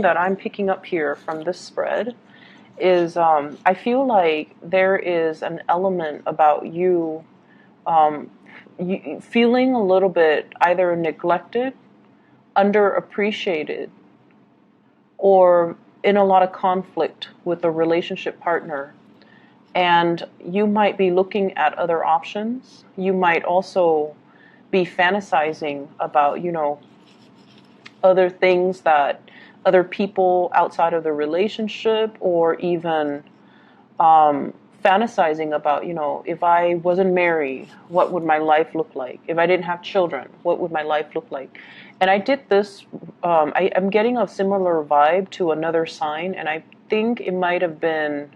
that I'm picking up here from this spread is I feel like there is an element about you, you feeling a little bit either neglected, underappreciated, or in a lot of conflict with a relationship partner. And you might be looking at other options. You might also be fantasizing about, other things that other people outside of the relationship, or even fantasizing about, if I wasn't married, what would my life look like? If I didn't have children, what would my life look like? And I did this, I'm getting a similar vibe to another sign, and I think it might have been,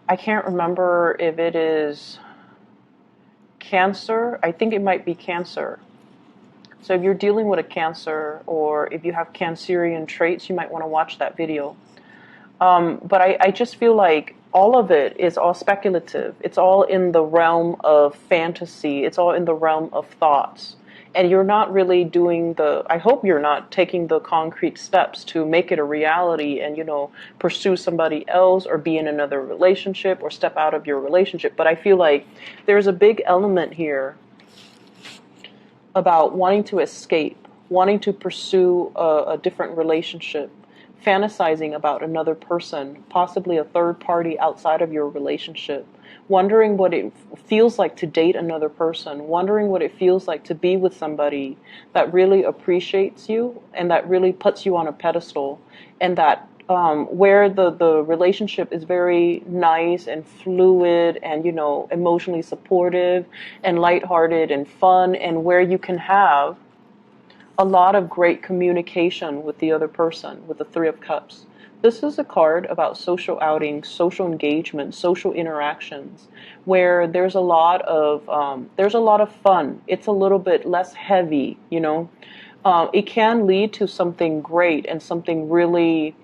I can't remember if it is Cancer. I think it might be Cancer. So if you're dealing with a Cancer, or if you have Cancerian traits, you might want to watch that video. But I just feel like all of it is all speculative. It's all in the realm of fantasy. It's all in the realm of thoughts. And you're not really doing I hope you're not taking the concrete steps to make it a reality and, pursue somebody else or be in another relationship or step out of your relationship. But I feel like there's a big element here about wanting to escape, wanting to pursue a different relationship, fantasizing about another person, possibly a third party outside of your relationship, wondering what it feels like to date another person, wondering what it feels like to be with somebody that really appreciates you and that really puts you on a pedestal, and that where the relationship is very nice and fluid and, emotionally supportive and lighthearted and fun, and where you can have a lot of great communication with the other person, with the Three of Cups. This is a card about social outings, social engagement, social interactions, where there's a lot of fun. It's a little bit less heavy, It can lead to something great and something really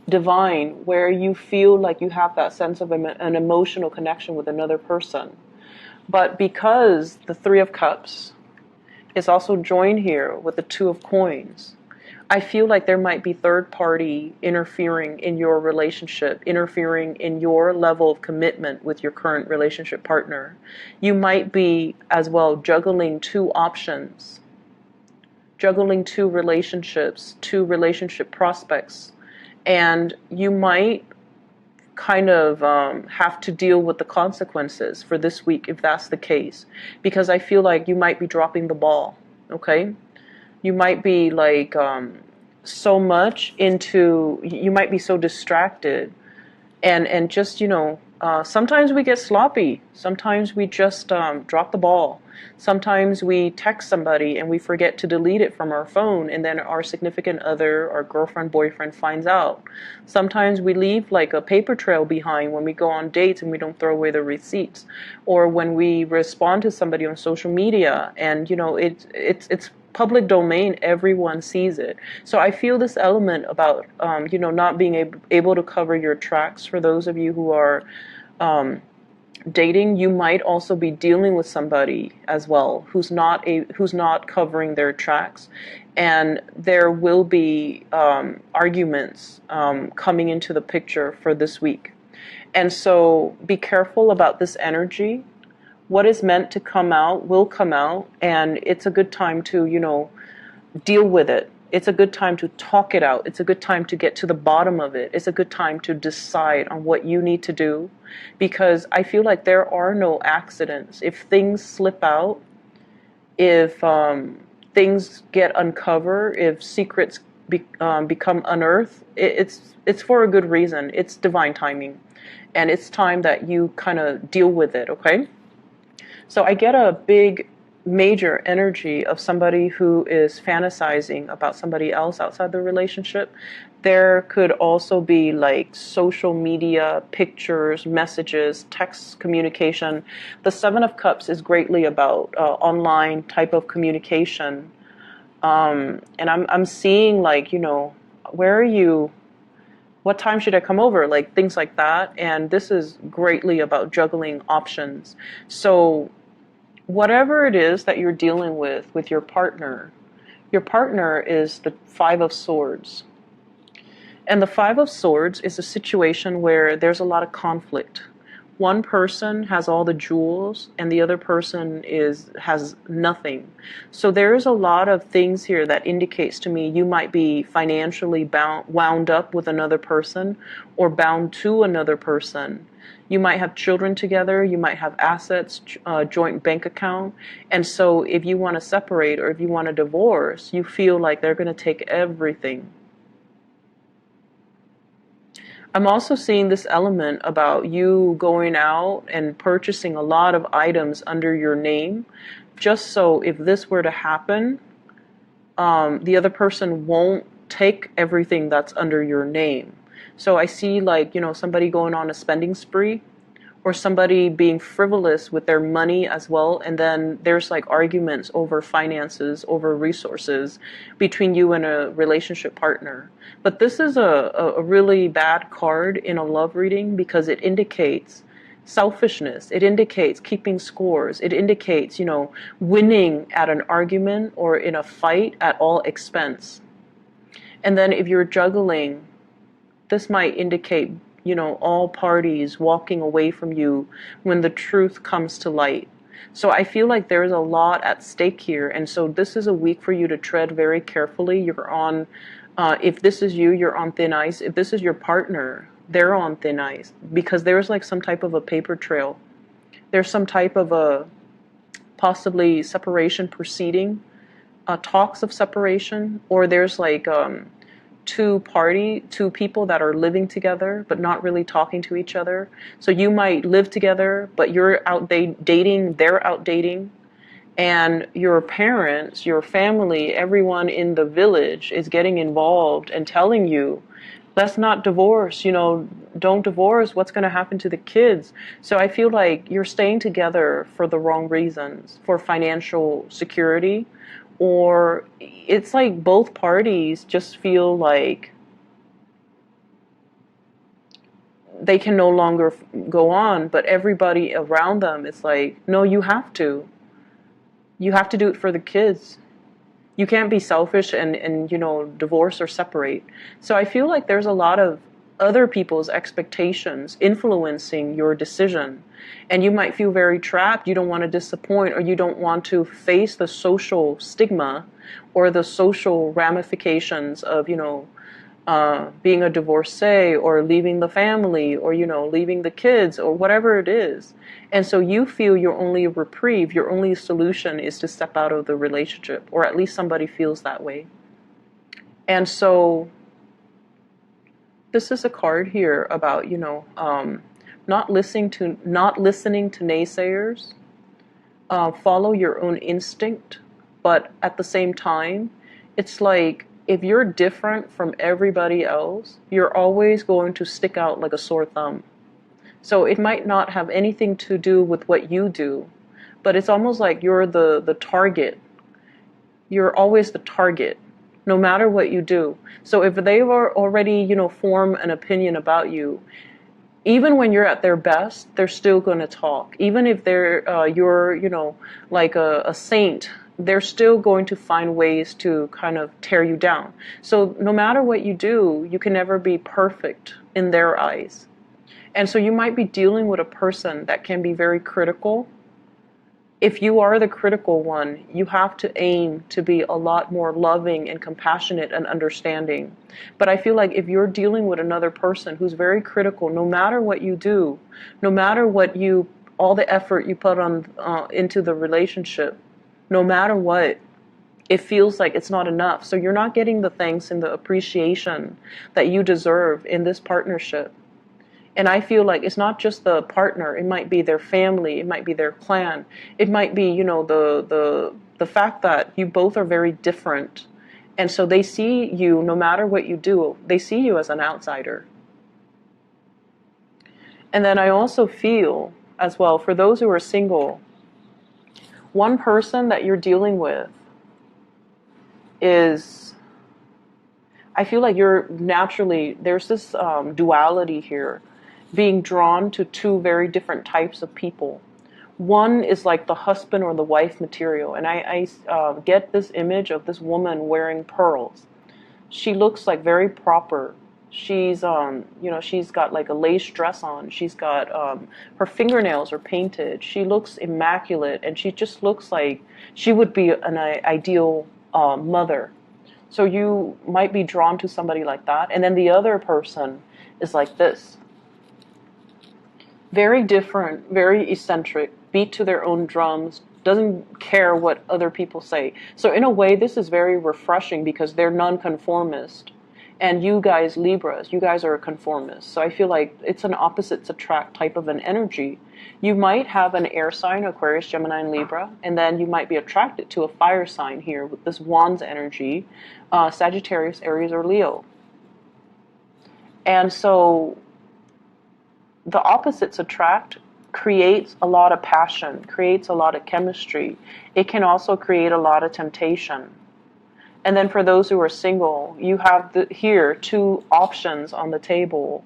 divine, where you feel like you have that sense of an emotional connection with another person. But because the Three of Cups is also joined here with the Two of Coins, I feel like there might be third party interfering in your relationship, interfering in your level of commitment with your current relationship partner. You might be as well juggling two options, juggling two relationships, two relationship prospects, and you might kind of have to deal with the consequences for this week if that's the case, because I feel like you might be dropping the ball. Okay, you might be like so much into, you might be so distracted, and just sometimes we get sloppy, sometimes we just drop the ball, sometimes we text somebody and we forget to delete it from our phone, and then our significant other, our girlfriend, boyfriend finds out. Sometimes we leave like a paper trail behind when we go on dates and we don't throw away the receipts, or when we respond to somebody on social media and it's public domain, everyone sees it. So I feel this element about not being able to cover your tracks. For those of you who are dating, you might also be dealing with somebody as well who's not covering their tracks, and there will be arguments coming into the picture for this week. And so be careful about this energy. What is meant to come out will come out, and it's a good time to, deal with it. It's a good time to talk it out. It's a good time to get to the bottom of it. It's a good time to decide on what you need to do, because I feel like there are no accidents. If things slip out, if things get uncovered, if secrets become unearthed, it's for a good reason. It's divine timing, and it's time that you kind of deal with it, okay? So I get a big, major energy of somebody who is fantasizing about somebody else outside the relationship. There could also be like social media, pictures, messages, text communication. The Seven of Cups is greatly about online type of communication. And I'm seeing like, where are you? What time should I come over? Like things like that. And this is greatly about juggling options. So whatever it is that you're dealing with your partner is the Five of Swords. And the Five of Swords is a situation where there's a lot of conflict. One person has all the jewels and the other person has nothing. So there's a lot of things here that indicates to me you might be financially wound up with another person or bound to another person. You might have children together, you might have assets, joint bank account. And so if you want to separate or if you want to divorce, you feel like they're going to take everything. I'm also seeing this element about you going out and purchasing a lot of items under your name, just so if this were to happen, the other person won't take everything that's under your name. So I see like, somebody going on a spending spree, or somebody being frivolous with their money as well, and then there's like arguments over finances, over resources between you and a relationship partner. But this is a really bad card in a love reading because it indicates selfishness. It indicates keeping scores. It indicates, winning at an argument or in a fight at all expense. And then if you're juggling, this might indicate all parties walking away from you when the truth comes to light. So I feel like there's a lot at stake here. And so this is a week for you to tread very carefully. You're on, if this is you, you're on thin ice. If this is your partner, they're on thin ice because there's like some type of a paper trail. There's some type of a possibly separation proceeding, talks of separation, or there's like, two people that are living together but not really talking to each other. So you might live together, but you're out dating, they're out dating, and your parents, your family, everyone in the village is getting involved and telling you, let's not divorce, don't divorce, what's going to happen to the kids? So I feel like you're staying together for the wrong reasons, for financial security, or it's like both parties just feel like they can no longer go on, but everybody around them is like, no, you have to. You have to do it for the kids. You can't be selfish and divorce or separate. So I feel like there's a lot of other people's expectations influencing your decision. And you might feel very trapped. You don't want to disappoint, or you don't want to face the social stigma or the social ramifications of, being a divorcee or leaving the family or, leaving the kids or whatever it is. And so you feel your only reprieve, your only solution is to step out of the relationship, or at least somebody feels that way. And so this is a card here about, not listening to naysayers. Follow your own instinct, but at the same time, it's like if you're different from everybody else, you're always going to stick out like a sore thumb. So it might not have anything to do with what you do, but it's almost like you're the target. You're always the target, no matter what you do. So if they were already, form an opinion about you, even when you're at their best, they're still going to talk. Even if you're, like a saint, they're still going to find ways to kind of tear you down. So no matter what you do, you can never be perfect in their eyes. And so you might be dealing with a person that can be very critical. If you are the critical one, you have to aim to be a lot more loving and compassionate and understanding. But I feel like if you're dealing with another person who's very critical, no matter what you do, no matter all the effort you put on into the relationship, no matter what, it feels like it's not enough. So you're not getting the thanks and the appreciation that you deserve in this partnership. And I feel like it's not just the partner. It might be their family. It might be their clan. It might be, the fact that you both are very different. And so they see you, no matter what you do, they see you as an outsider. And then I also feel, as well, for those who are single, one person that you're dealing with is, I feel like you're naturally, there's this duality here, being drawn to two very different types of people. One is like the husband or the wife material. And I get this image of this woman wearing pearls. She looks like very proper. She's, she's got like a lace dress on. She's got, her fingernails are painted. She looks immaculate, and she just looks like she would be an ideal mother. So you might be drawn to somebody like that. And then the other person is like this. Very different, very eccentric, beat to their own drums, doesn't care what other people say. So in a way, this is very refreshing because they're nonconformist. And you guys, Libras, you guys are a conformist. So I feel like it's an opposites attract type of an energy. You might have an air sign, Aquarius, Gemini, and Libra, and then you might be attracted to a fire sign here with this Wands energy, Sagittarius, Aries, or Leo. And so the opposites attract creates a lot of passion, creates a lot of chemistry. It can also create a lot of temptation. And then for those who are single, you have here two options on the table.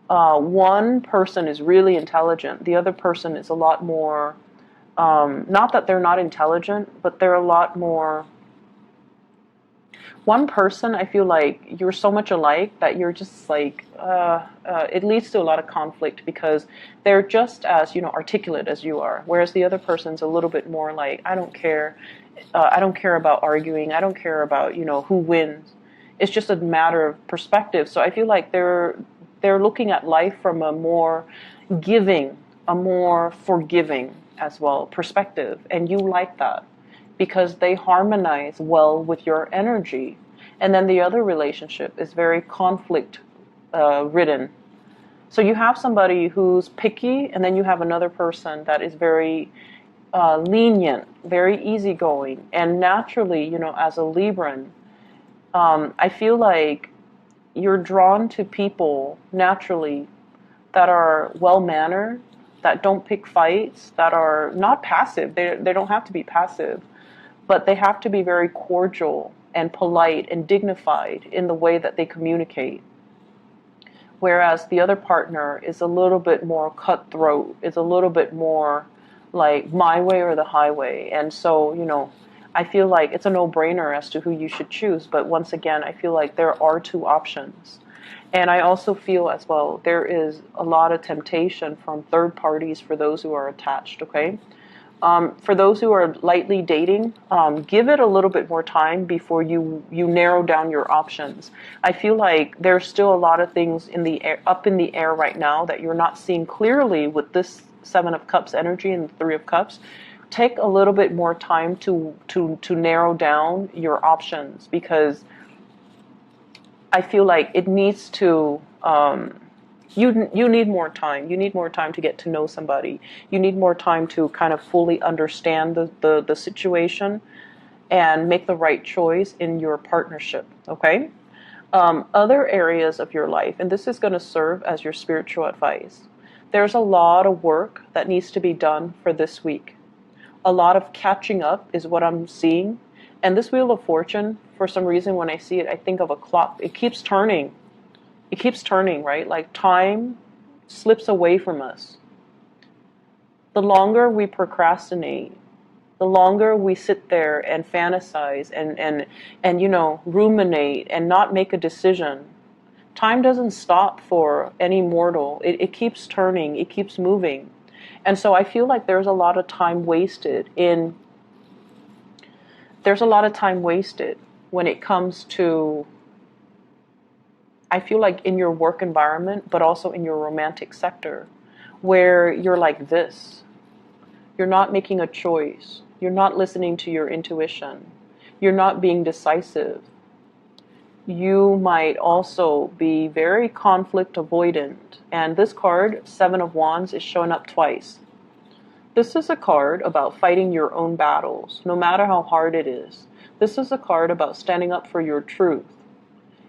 One person is really intelligent. The other person is a lot more, not that they're not intelligent, but they're a lot more. One person, I feel like you're so much alike that you're just like, it leads to a lot of conflict because they're just as, articulate as you are. Whereas the other person's a little bit more like, I don't care. I don't care about arguing. I don't care about, who wins. It's just a matter of perspective. So I feel like they're looking at life from a more giving, a more forgiving as well perspective. And you like that because they harmonize well with your energy. And then the other relationship is very conflict ridden. So you have somebody who's picky, and then you have another person that is very lenient, very easygoing. And naturally, as a Libran, I feel like you're drawn to people naturally that are well-mannered, that don't pick fights, that are not passive. They don't have to be passive, but they have to be very cordial and polite and dignified in the way that they communicate. Whereas the other partner is a little bit more cutthroat, is a little bit more like my way or the highway. And so, I feel like it's a no-brainer as to who you should choose. But once again, I feel like there are two options. And I also feel as well, there is a lot of temptation from third parties for those who are attached, okay? For those who are lightly dating, give it a little bit more time before you narrow down your options. I feel like there's still a lot of things up in the air right now that you're not seeing clearly with this Seven of Cups energy and the Three of Cups. Take a little bit more time to narrow down your options because I feel like it needs to. You need more time. You need more time to get to know somebody. You need more time to kind of fully understand the situation and make the right choice in your partnership, okay? Other areas of your life, and this is going to serve as your spiritual advice. There's a lot of work that needs to be done for this week. A lot of catching up is what I'm seeing. And this Wheel of Fortune, for some reason, when I see it, I think of a clock. It keeps turning. It keeps turning, right? Like time slips away from us. The longer we procrastinate, the longer we sit there and fantasize and ruminate and not make a decision, time doesn't stop for any mortal. It keeps turning. It keeps moving. And so I feel like there's a lot of time wasted when it comes to, I feel like in your work environment, but also in your romantic sector, where you're like this. You're not making a choice. You're not listening to your intuition. You're not being decisive. You might also be very conflict avoidant. And this card, Seven of Wands, is showing up twice. This is a card about fighting your own battles, no matter how hard it is. This is a card about standing up for your truth,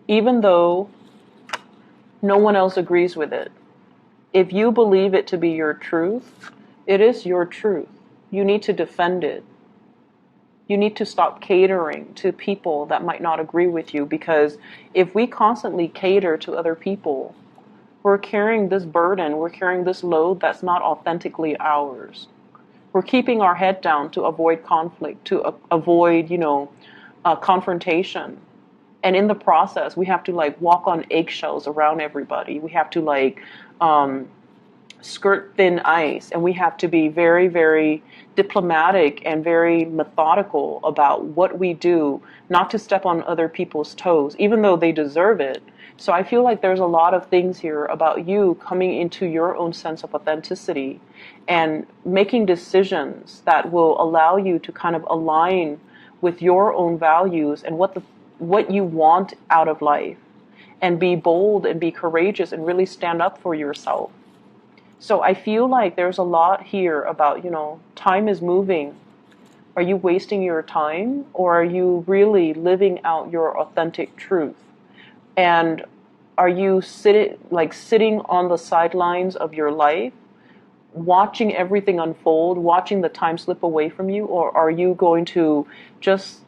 even though no one else agrees with it. If you believe it to be your truth, it is your truth. You need to defend it. You need to stop catering to people that might not agree with you, because if we constantly cater to other people, we're carrying this burden, we're carrying this load that's not authentically ours. We're keeping our head down to avoid conflict, to avoid, confrontation. And in the process, we have to like walk on eggshells around everybody. We have to like skirt thin ice, and we have to be very, very diplomatic and very methodical about what we do, not to step on other people's toes, even though they deserve it. So I feel like there's a lot of things here about you coming into your own sense of authenticity and making decisions that will allow you to kind of align with your own values and what you want out of life, and be bold and be courageous and really stand up for yourself. So I feel like there's a lot here about, time is moving. Are you wasting your time, or are you really living out your authentic truth? And are you sitting on the sidelines of your life, watching everything unfold, watching the time slip away from you? Or are you going to just,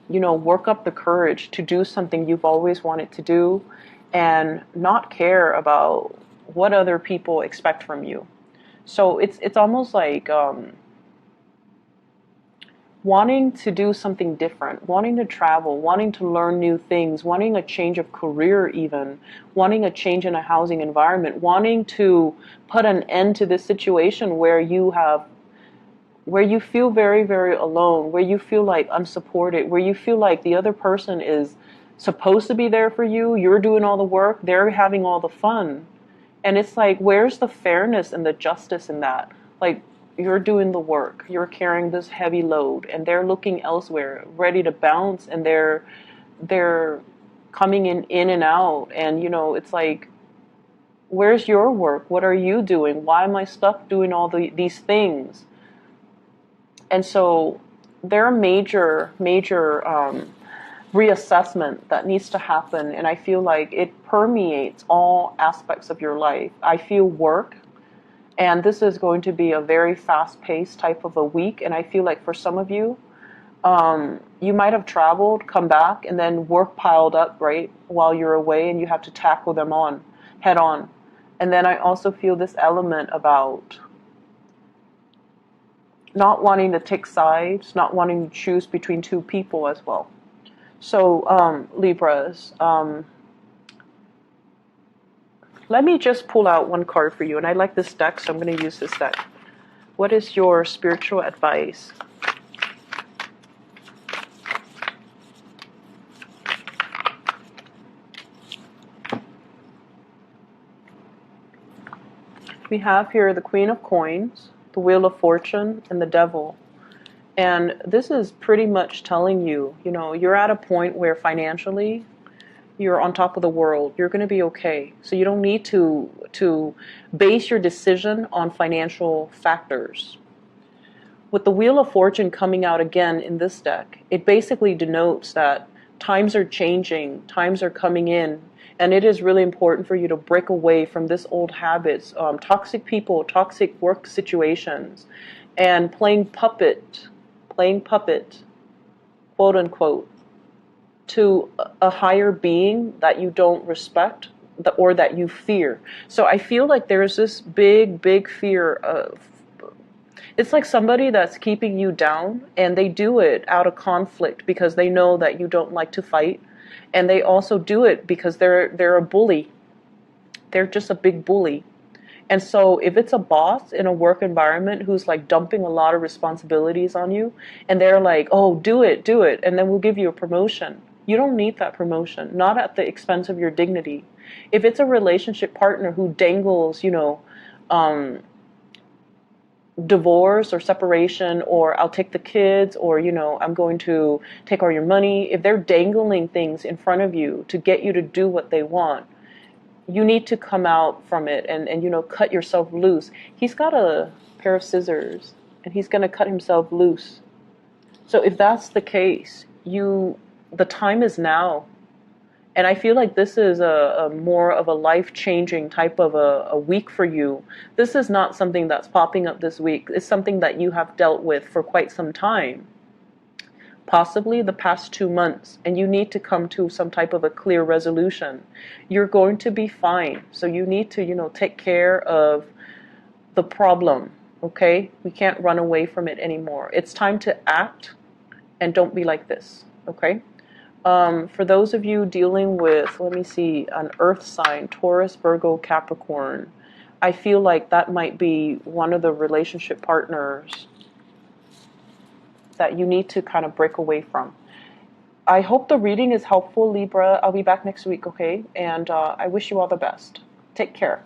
work up the courage to do something you've always wanted to do and not care about what other people expect from you? So it's almost like wanting to do something different, wanting to travel, wanting to learn new things, wanting a change of career even, wanting a change in a housing environment, wanting to put an end to this situation where you feel very, very alone, where you feel like unsupported, where you feel like the other person is supposed to be there for you, you're doing all the work, they're having all the fun. And it's like, where's the fairness and the justice in that? Like, you're doing the work, you're carrying this heavy load, and they're looking elsewhere, ready to bounce, and they're coming in and out. And, it's like, where's your work? What are you doing? Why am I stuck doing all these things? And so there are major reassessment that needs to happen, and I feel like it permeates all aspects of your life. I feel work, and this is going to be a very fast-paced type of a week, and I feel like for some of you, you might have traveled, come back, and then work piled up right while you're away, and you have to tackle them head on. And then I also feel this element about not wanting to take sides, not wanting to choose between two people as well. So, Libras, let me just pull out one card for you. And I like this deck, so I'm going to use this deck. What is your spiritual advice? We have here the Queen of Coins, the Wheel of Fortune, and the Devil. And this is pretty much telling you, you're at a point where financially you're on top of the world. You're going to be okay. So you don't need to base your decision on financial factors. With the Wheel of Fortune coming out again in this deck, it basically denotes that times are changing, times are coming in, and it is really important for you to break away from this old habits, toxic people, toxic work situations, and playing puppet, quote unquote, to a higher being that you don't respect or that you fear. So I feel like there's this big, big fear of, it's like somebody that's keeping you down, and they do it out of conflict because they know that you don't like to fight. And they also do it because they're a bully. They're just a big bully. And so if it's a boss in a work environment who's like dumping a lot of responsibilities on you, and they're like, oh, do it, and then we'll give you a promotion. You don't need that promotion, not at the expense of your dignity. If it's a relationship partner who dangles, divorce or separation, or I'll take the kids, or, I'm going to take all your money. If they're dangling things in front of you to get you to do what they want, you need to come out from it and cut yourself loose. He's got a pair of scissors, and he's going to cut himself loose. So if that's the case, the time is now. And I feel like this is a more of a life-changing type of a week for you. This is not something that's popping up this week. It's something that you have dealt with for quite some time, possibly the past 2 months, and you need to come to some type of a clear resolution. You're going to be fine. So you need to, take care of the problem, okay? We can't run away from it anymore. It's time to act, and don't be like this, okay? For those of you dealing with, let me see, an earth sign, Taurus, Virgo, Capricorn, I feel like that might be one of the relationship partners that you need to kind of break away from. I hope the reading is helpful, Libra. I'll be back next week, okay? And I wish you all the best. Take care.